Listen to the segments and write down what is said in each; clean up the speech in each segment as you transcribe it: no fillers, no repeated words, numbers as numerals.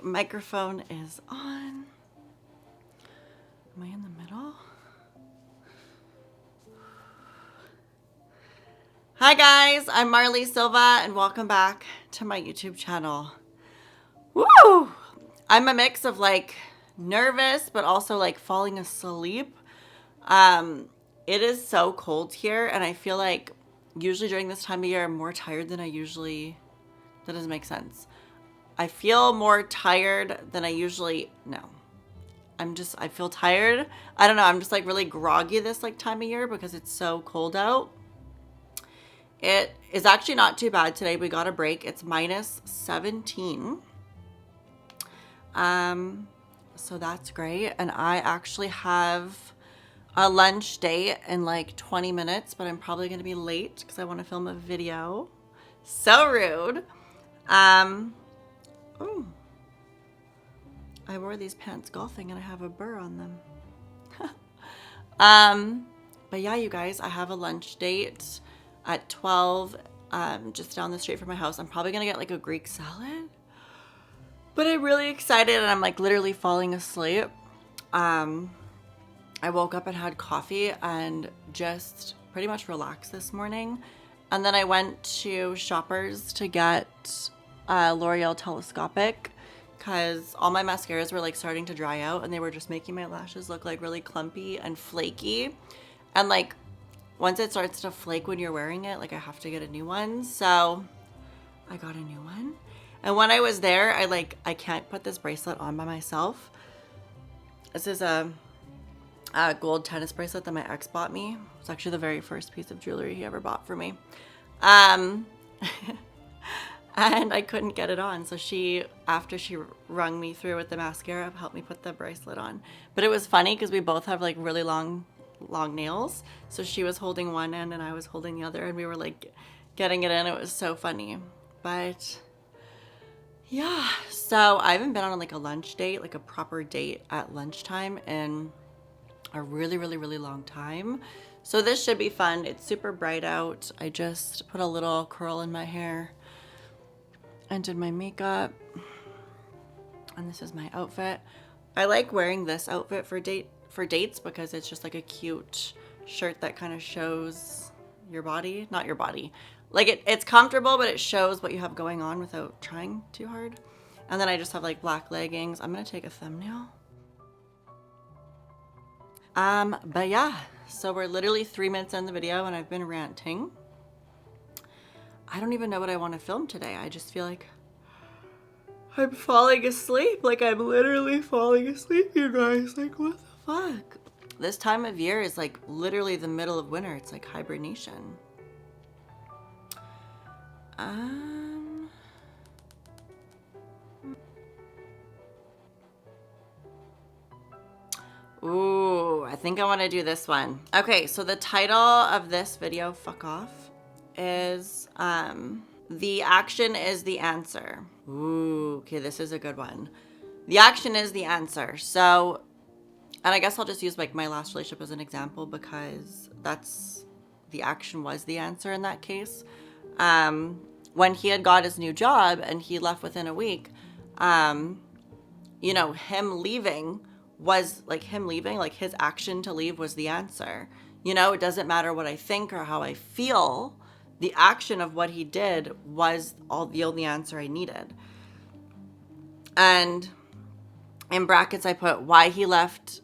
My microphone is on. Am I in the middle? Hi guys, I'm 𝘰𝘕𝘳𝘺𝘴 and welcome back to my YouTube channel. Woo! I'm a mix of like nervous but also like falling asleep. It is so cold here and I feel like usually during this time of year I'm more tired than I usually. That doesn't make sense. I feel more tired than I usually. No. I feel tired. I don't know. I'm just like really groggy this like time of year because it's so cold out. It is actually not too bad today. We got a break. It's -17. So that's great. And I actually have a lunch date in like 20 minutes, but I'm probably going to be late because I want to film a video. So rude. Ooh. I wore these pants golfing and I have a burr on them. But yeah, you guys, I have a lunch date at 12, just down the street from my house. I'm probably gonna get like a Greek salad, but I'm really excited and I'm like literally falling asleep. I woke up and had coffee and just pretty much relaxed this morning. And then I went to Shoppers to get L'Oreal Telescopic because all my mascaras were like starting to dry out and they were just making my lashes look like really clumpy and flaky. And like once it starts to flake when you're wearing it, like I have to get a new one. So I got a new one. And when I was there, I can't put this bracelet on by myself. This is a gold tennis bracelet that my ex bought me. It's actually the very first piece of jewelry he ever bought for me. And I couldn't get it on. So after she wrung me through with the mascara, helped me put the bracelet on. But it was funny because we both have like really long nails. So she was holding one end and I was holding the other and we were like getting it in. It was so funny. But yeah, so I haven't been on like a lunch date, like a proper date at lunchtime in a really, really, really long time. So this should be fun. It's super bright out. I just put a little curl in my hair and did my makeup. And this is my outfit. I like wearing this outfit for dates because it's just like a cute shirt that kind of shows your body. Not your body. Like it's comfortable, but it shows what you have going on without trying too hard. And then I just have like black leggings. I'm gonna take a thumbnail. But yeah, so we're literally 3 minutes in the video and I've been ranting. I don't even know what I want to film today. I just feel like I'm falling asleep. Like I'm literally falling asleep, you guys. Like what the fuck? This time of year is like literally the middle of winter. It's like hibernation. Ooh, I think I want to do this one. Okay, so the title of this video, fuck off, is the action is the answer. Ooh, okay, this is a good one. The action is the answer. So, and I guess I'll just use like my last relationship as an example because the action was the answer in that case. When he had got his new job and he left within a week, you know, him leaving, like his action to leave was the answer. You know, it doesn't matter what I think or how I feel. The action of what he did was the only answer I needed. And in brackets, I put why he left.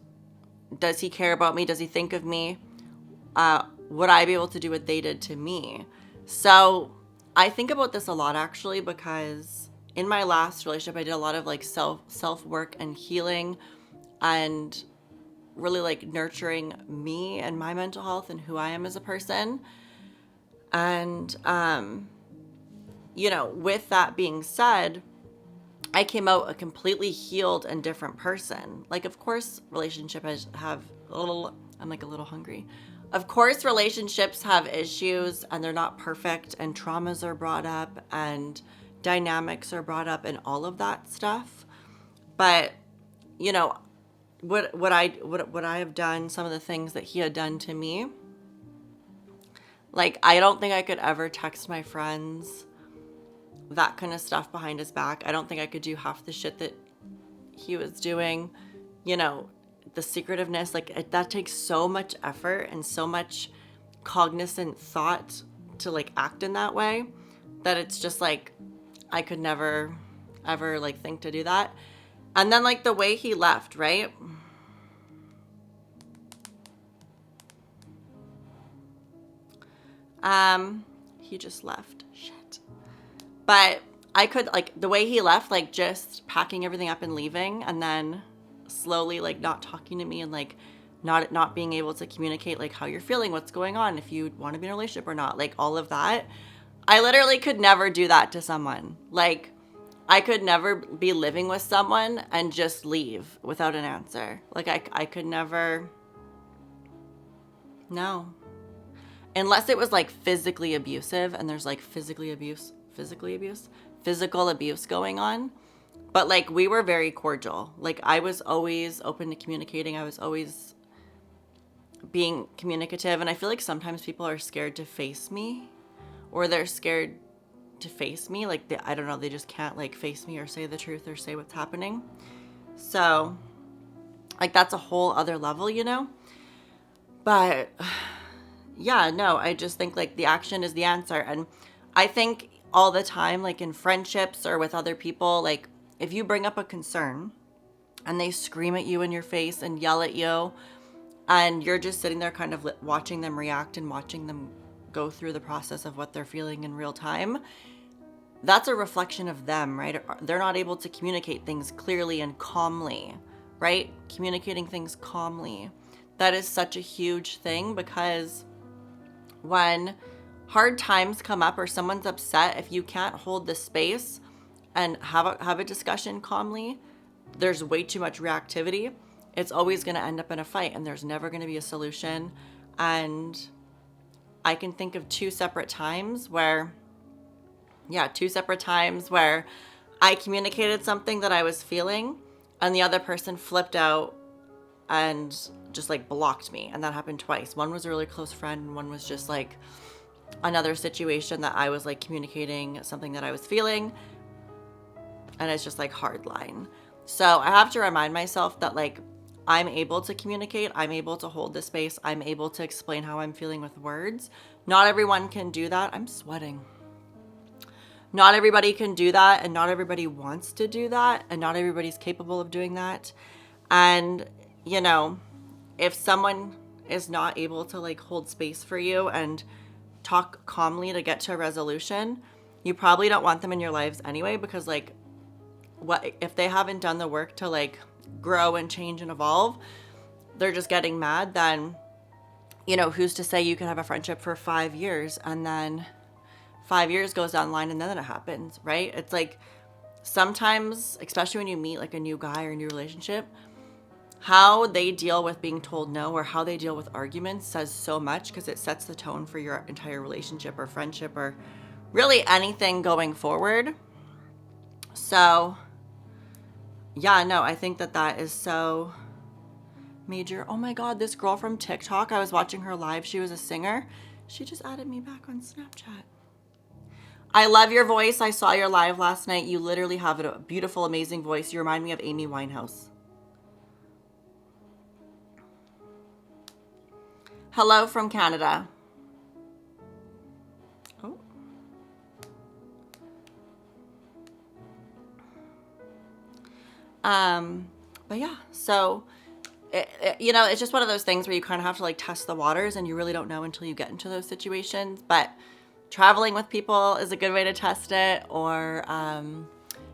Does he care about me? Does he think of me? Would I be able to do what they did to me? So I think about this a lot actually because in my last relationship, I did a lot of like self work and healing and really like nurturing me and my mental health and who I am as a person. And, you know, with that being said, I came out a completely healed and different person. Like, of course, relationships have I'm like a little hungry. Of course, relationships have issues and they're not perfect and traumas are brought up and dynamics are brought up and all of that stuff. But, you know, what I have done, some of the things that he had done to me, like I don't think I could ever text my friends that kind of stuff behind his back. I don't think I could do half the shit that he was doing. You know, the secretiveness, like that takes so much effort and so much cognizant thought to like act in that way, that it's just like I could never ever like think to do that. And then like the way he left, right? He just left. Shit. But I could, like, the way he left, like, just packing everything up and leaving, and then slowly, like, not talking to me, and, like, not being able to communicate, like, how you're feeling, what's going on, if you want to be in a relationship or not, like, all of that. I literally could never do that to someone. Like, I could never be living with someone and just leave without an answer. Like, I could never. No. Unless it was like physically abusive, and there's like physical abuse going on. But like, we were very cordial. Like, I was always open to communicating. I was always being communicative. And I feel like sometimes people are scared to face me, or they're scared to face me. Like, I don't know, they just can't like face me or say the truth or say what's happening. So like, that's a whole other level, you know? But yeah, no, I just think like the action is the answer. And I think all the time, like in friendships or with other people, like if you bring up a concern and they scream at you in your face and yell at you, and you're just sitting there kind of watching them react and watching them go through the process of what they're feeling in real time, that's a reflection of them, right? They're not able to communicate things clearly and calmly, right? Communicating things calmly. That is such a huge thing, because when hard times come up or someone's upset, if you can't hold the space and have a discussion calmly, there's way too much reactivity. It's always going to end up in a fight, and there's never going to be a solution. And I can think of two separate times where I communicated something that I was feeling, and the other person flipped out and just like blocked me. And that happened twice. One was a really close friend, and one was just like another situation that I was like communicating something that I was feeling, and it's just like hard line. So I have to remind myself that like I'm able to communicate, I'm able to hold the space, I'm able to explain how I'm feeling with words. Not everyone can do that. I'm sweating. Not everybody can do that, and not everybody wants to do that, and not everybody's capable of doing that. And you know, if someone is not able to like hold space for you and talk calmly to get to a resolution, you probably don't want them in your lives anyway, because like, what if they haven't done the work to like grow and change and evolve? They're just getting mad. Then, you know, who's to say you could have a friendship for 5 years, and then 5 years goes down the line and then it happens, right? It's like sometimes, especially when you meet like a new guy or a new relationship, how they deal with being told no, or how they deal with arguments, says so much, because it sets the tone for your entire relationship or friendship or really anything going forward. So yeah, no, I think that is so major. Oh my God, this girl from TikTok, I was watching her live. She was a singer. She just added me back on Snapchat. I love your voice. I saw your live last night. You literally have a beautiful, amazing voice. You remind me of Amy Winehouse. Hello from Canada. Oh. But yeah, so you know, it's just one of those things where you kind of have to like test the waters, and you really don't know until you get into those situations. But traveling with people is a good way to test it, or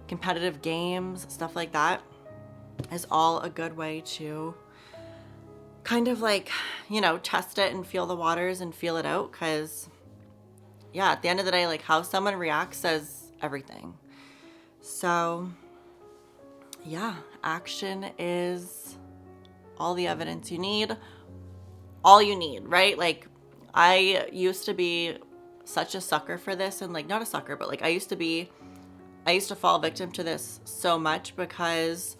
competitive games, stuff like that is all a good way to kind of like, you know, test it and feel the waters and feel it out. Because yeah, at the end of the day, like how someone reacts says everything. So yeah, action is all the evidence you need, all you need, right? Like I used to be such a sucker for this, and like not a sucker, but like I used to fall victim to this so much, because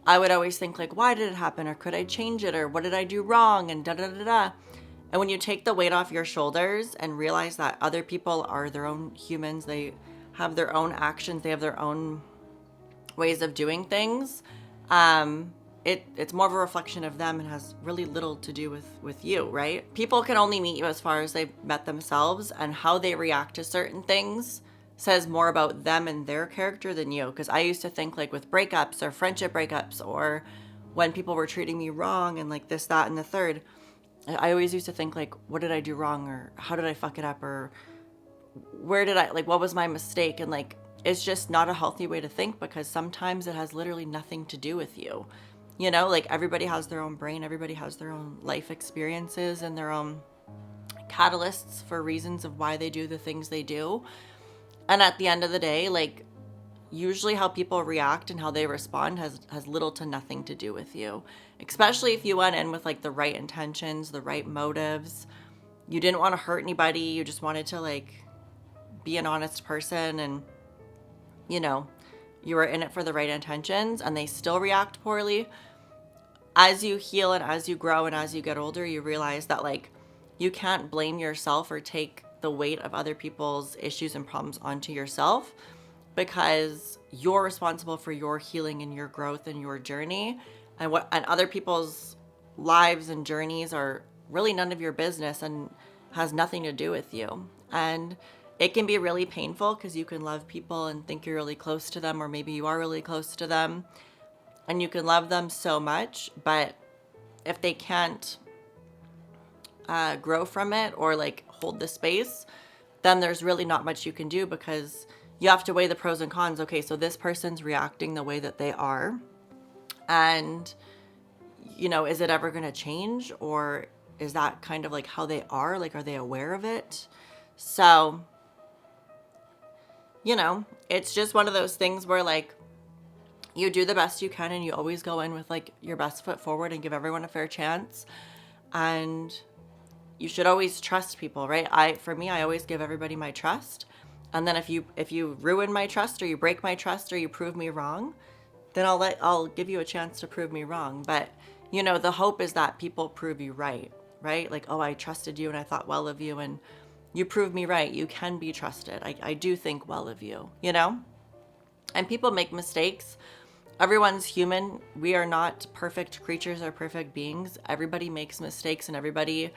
I would always think like, why did it happen? Or could I change it? Or what did I do wrong? And da da da da. And when you take the weight off your shoulders and realize that other people are their own humans, they have their own actions, they have their own ways of doing things. It's more of a reflection of them and has really little to do with you, right? People can only meet you as far as they've met themselves, and how they react to certain things says more about them and their character than you. Because I used to think, like, with breakups or friendship breakups, or when people were treating me wrong and like this, that, and the third, I always used to think, like, what did I do wrong, or how did I fuck it up, or where did I, like, what was my mistake? And like, it's just not a healthy way to think, because sometimes it has literally nothing to do with you. You know, like, everybody has their own brain, everybody has their own life experiences and their own catalysts for reasons of why they do the things they do. And at the end of the day, like, usually how people react and how they respond has little to nothing to do with you. Especially if you went in with, like, the right intentions, the right motives. You didn't want to hurt anybody. You just wanted to, like, be an honest person, and, you know, you were in it for the right intentions, and they still react poorly. As you heal and as you grow and as you get older, you realize that, like, you can't blame yourself or take the weight of other people's issues and problems onto yourself, because you're responsible for your healing and your growth and your journey. And other people's lives and journeys are really none of your business and has nothing to do with you. And it can be really painful, because you can love people and think you're really close to them, or maybe you are really close to them, and you can love them so much, but if they can't grow from it or, like, hold the space, then there's really not much you can do, because you have to weigh the pros and cons. Okay, so this person's reacting the way that they are, and, you know, is it ever going to change, or is that kind of like how they are? Like, are they aware of it? So, you know, it's just one of those things where, like, you do the best you can, and you always go in with, like, your best foot forward and give everyone a fair chance. And you should always trust people, right? For me, I always give everybody my trust. And then if you ruin my trust, or you break my trust, or you prove me wrong, then I'll give you a chance to prove me wrong. But, you know, the hope is that people prove you right? Like, oh, I trusted you and I thought well of you, and you proved me right. You can be trusted. I do think well of you, you know? And people make mistakes. Everyone's human. We are not perfect creatures or perfect beings. Everybody makes mistakes, and everybody,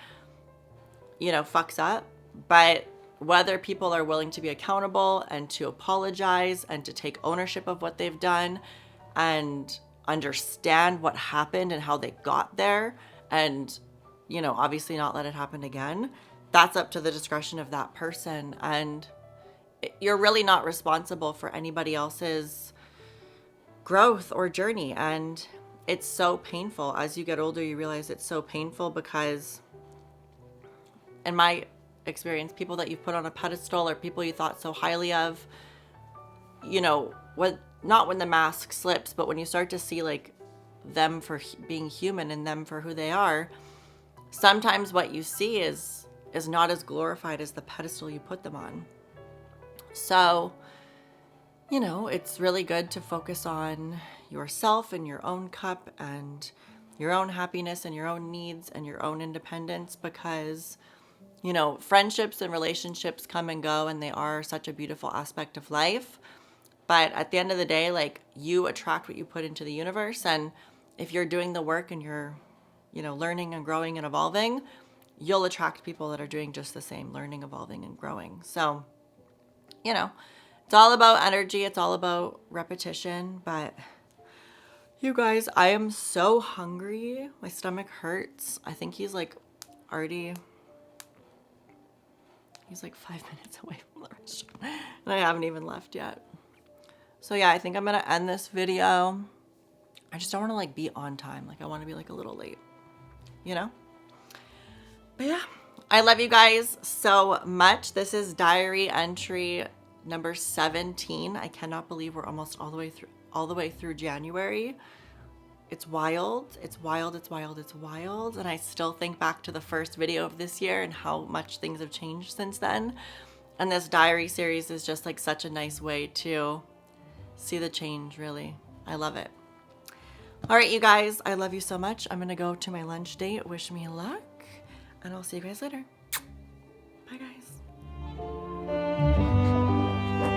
you know, fucks up. But whether people are willing to be accountable and to apologize and to take ownership of what they've done and understand what happened and how they got there, and, you know, obviously not let it happen again, that's up to the discretion of that person. And you're really not responsible for anybody else's growth or journey. And it's so painful. As you get older, you realize it's so painful, because in my experience, people that you've put on a pedestal or people you thought so highly of, you know, not when the mask slips, but when you start to see, like, them for being human and them for who they are, sometimes what you see is not as glorified as the pedestal you put them on. So, you know, it's really good to focus on yourself and your own cup and your own happiness and your own needs and your own independence, because, you know, friendships and relationships come and go, and they are such a beautiful aspect of life. But at the end of the day, like, you attract what you put into the universe. And if you're doing the work and you're, you know, learning and growing and evolving, you'll attract people that are doing just the same, learning, evolving, and growing. So, you know, it's all about energy. It's all about repetition. But you guys, I am so hungry. My stomach hurts. I think he's like 5 minutes away from the restaurant, and I haven't even left yet. So yeah, I think I'm going to end this video. I just don't want to, like, be on time. Like, I want to be, like, a little late, you know? But yeah, I love you guys so much. This is diary entry number 17. I cannot believe we're almost all the way through January. It's wild. It's wild. It's wild. It's wild. And I still think back to the first video of this year and how much things have changed since then. And this diary series is just, like, such a nice way to see the change, really. I love it. All right, you guys, I love you so much. I'm going to go to my lunch date. Wish me luck, and I'll see you guys later. Bye, guys.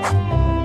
Bye.